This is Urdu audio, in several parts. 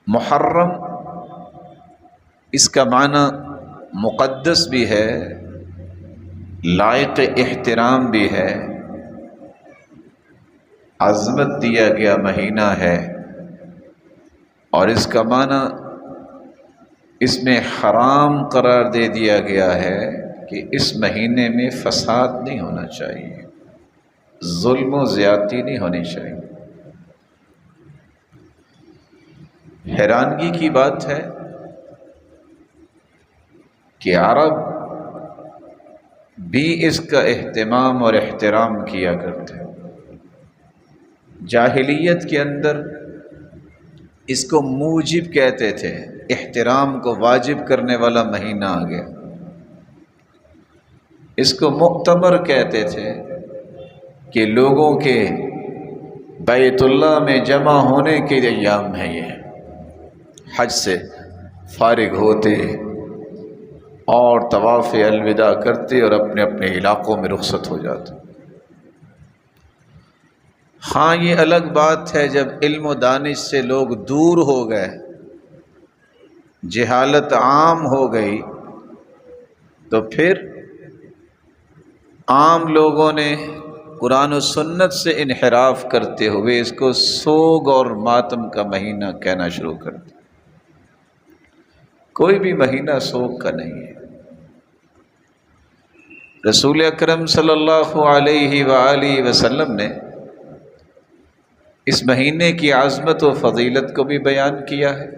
محرم اس کا معنی مقدس بھی ہے، لائق احترام بھی ہے، عظمت دیا گیا مہینہ ہے، اور اس کا معنی اس میں حرام قرار دے دیا گیا ہے کہ اس مہینے میں فساد نہیں ہونا چاہیے، ظلم و زیادتی نہیں ہونی چاہیے۔ حیرانگی کی بات ہے کہ عرب بھی اس کا اہتمام اور احترام کیا کرتے ہیں۔ جاہلیت کے اندر اس کو موجب کہتے تھے، احترام کو واجب کرنے والا مہینہ آ گیا۔ اس کو مؤتمر کہتے تھے کہ لوگوں کے بیت اللہ میں جمع ہونے کے ایام ہیں، یہ حج سے فارغ ہوتے اور طواف الوداع کرتے اور اپنے اپنے علاقوں میں رخصت ہو جاتے۔ ہاں یہ الگ بات ہے جب علم و دانش سے لوگ دور ہو گئے، جہالت عام ہو گئی، تو پھر عام لوگوں نے قرآن و سنت سے انحراف کرتے ہوئے اس کو سوگ اور ماتم کا مہینہ کہنا شروع کر دیا۔ کوئی بھی مہینہ سوگ کا نہیں ہے۔ رسول اکرم صلی اللہ علیہ وآلہ وسلم نے اس مہینے کی عظمت و فضیلت کو بھی بیان کیا ہے۔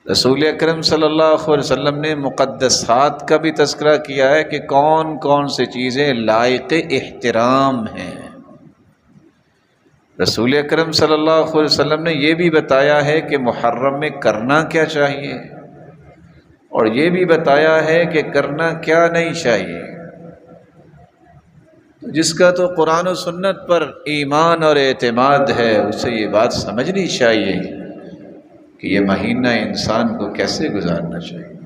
رسول اکرم صلی اللہ علیہ وسلم نے مقدسات کا بھی تذکرہ کیا ہے کہ کون کون سی چیزیں لائق احترام ہیں۔ رسول اکرم صلی اللہ علیہ وسلم نے یہ بھی بتایا ہے کہ محرم میں کرنا کیا چاہیے، اور یہ بھی بتایا ہے کہ کرنا کیا نہیں چاہیے۔ جس کا تو قرآن و سنت پر ایمان اور اعتماد ہے، اسے یہ بات سمجھنی چاہیے کہ یہ مہینہ انسان کو کیسے گزارنا چاہیے۔